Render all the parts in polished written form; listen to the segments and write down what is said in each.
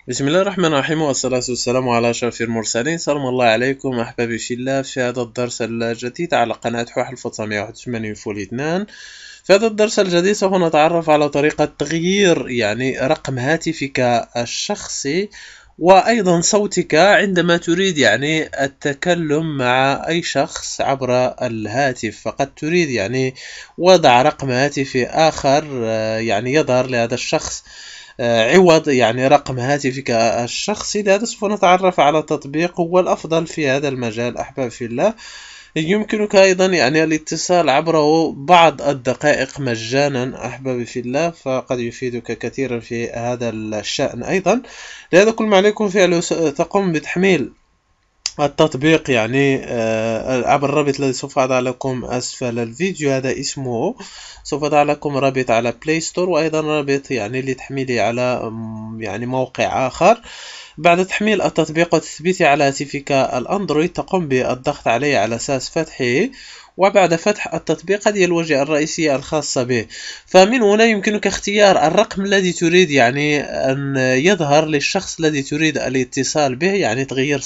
بسم الله الرحمن الرحيم، والصلاة والسلام على أشرف المرسلين. سلام الله عليكم أحبابي في الله، في هذا الدرس الجديد على قناة حوح 1981 فول 2. في هذا الدرس الجديد سوف نتعرف على طريقة تغيير رقم هاتفك الشخصي وأيضا صوتك عندما تريد التكلم مع أي شخص عبر الهاتف. فقد تريد وضع رقم هاتف آخر يظهر لهذا الشخص عوض رقم هاتفك الشخصي. لهذا سوف نتعرف على تطبيق هو الأفضل في هذا المجال أحباب في الله. يمكنك أيضا الاتصال عبره بعض الدقائق مجانا أحبابي في الله، فقد يفيدك كثيرا في هذا الشأن أيضا. لهذا كل ما عليكم فعله تقوم بتحميل التطبيق عبر الرابط الذي سوف أضع لكم أسفل الفيديو. هذا اسمه، سوف أضع لكم رابط على بلاي ستور وأيضا رابط لتحميله على موقع آخر. بعد تحميل التطبيق وتثبيته على هاتفك الأندرويد تقوم بالضغط عليه على أساس فتحه، وبعد فتح التطبيق هذه الواجهة الرئيسية الخاصة به. فمن هنا يمكنك اختيار الرقم الذي تريد أن يظهر للشخص الذي تريد الاتصال به، تغيير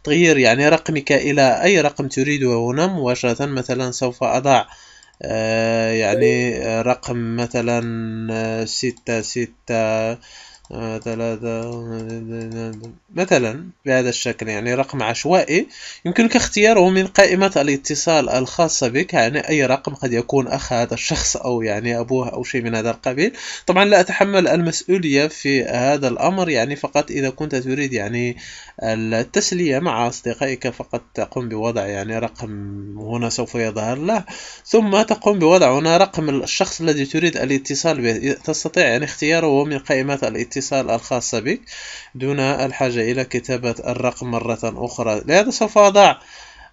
تغيير رقمك إلى أي رقم تريده هنا مباشرة. مثلا سوف أضع رقم مثلا 66 ثلاثة مثلا بهذا الشكل، رقم عشوائي يمكنك اختياره من قائمة الاتصال الخاصة بك. أي رقم، قد يكون أخ هذا الشخص أو أبوه أو شيء من هذا القبيل. طبعا لا أتحمل المسؤولية في هذا الأمر، فقط إذا كنت تريد التسلية مع أصدقائك فقط تقوم بوضع رقم هنا سوف يظهر له، ثم تقوم بوضع هنا رقم الشخص الذي تريد الاتصال به. تستطيع اختياره من قائمة الاتصال الخاصة بك دون الحاجة إلى كتابة الرقم مرة أخرى. لهذا سوف أضع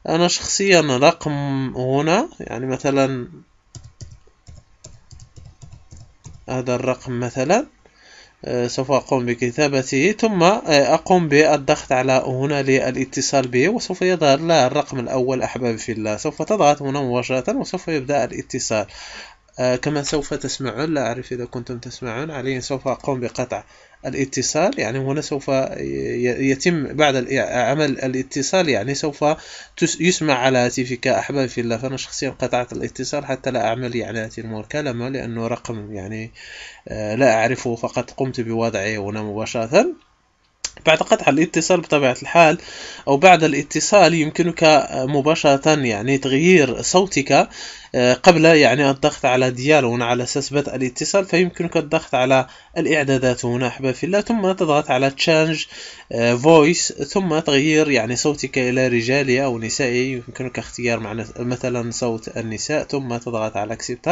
أنا شخصيا رقم هنا، مثلا هذا الرقم مثلا سوف أقوم بكتابته، ثم أقوم بالضغط على هنا للاتصال به، وسوف يظهر له الرقم الأول أحبابي في الله. سوف تضغط هنا مباشرة وسوف يبدأ الاتصال. كما سوف تسمعون، لا أعرف إذا كنتم تسمعون علي، سوف أقوم بقطع الاتصال. هنا سوف يتم بعد عمل الاتصال، سوف يسمع على هاتفك أحبابي في الله. فأنا شخصيا قطعت الاتصال حتى لا أعمل هذه المكالمة، لأنه رقم لا أعرفه، فقط قمت بوضعه هنا مباشرة. بعد قطع الاتصال بطبيعة الحال أو بعد الاتصال يمكنك مباشرة تغيير صوتك قبل الضغط على ديال هنا على أساس بدء الاتصال. فيمكنك الضغط على الإعدادات هنا أحبابي في الله، ثم تضغط على Change Voice، ثم تغيير صوتك إلى رجالي أو نسائي. يمكنك اختيار مثلا صوت النساء، ثم تضغط على Accept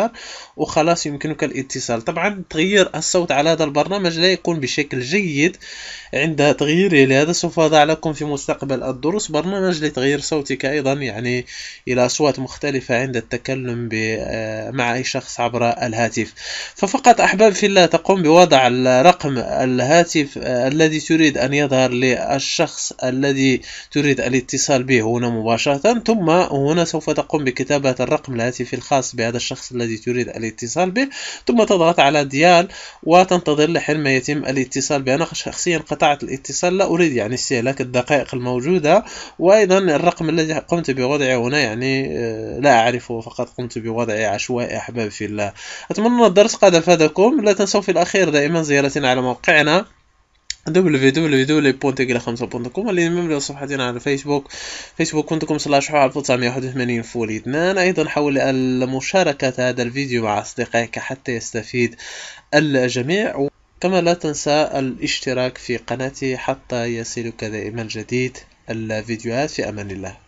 وخلاص يمكنك الاتصال. طبعا تغيير الصوت على هذا البرنامج لا يكون بشكل جيد عند تغييره، لهذا سوف أضع لكم في مستقبل الدروس برنامج لتغيير صوتك أيضا إلى أصوات مختلفة عند التكلم مع أي شخص عبر الهاتف. ففقط أحباب في الله تقوم بوضع رقم الهاتف الذي تريد أن يظهر للشخص الذي تريد الاتصال به هنا مباشرة، ثم هنا سوف تقوم بكتابة الرقم الهاتفي الخاص بهذا الشخص الذي تريد الاتصال به، ثم تضغط على ديال وتنتظر لحين ما يتم الاتصال به. أنا شخصيا قطعت الاتصال، لا أريد استهلاك الدقائق الموجودة. وأيضا الرقم الذي قمت بوضعه هنا لا أعرفه، فقط قمت بوضعه عشوائي أحبابي في الله. أتمنى أن الدرس قد أفادكم. لا تنسوا في الأخير دائما زيارتنا على موقعنا www.tegila5.com، والإنضمام لصفحتنا على facebook.com/1981 فول 2. أيضا حاول المشاركة هذا الفيديو مع أصدقائك حتى يستفيد الجميع، كما لا تنسى الاشتراك في قناتي حتى يصلك دائما جديد الفيديوهات. في أمان الله.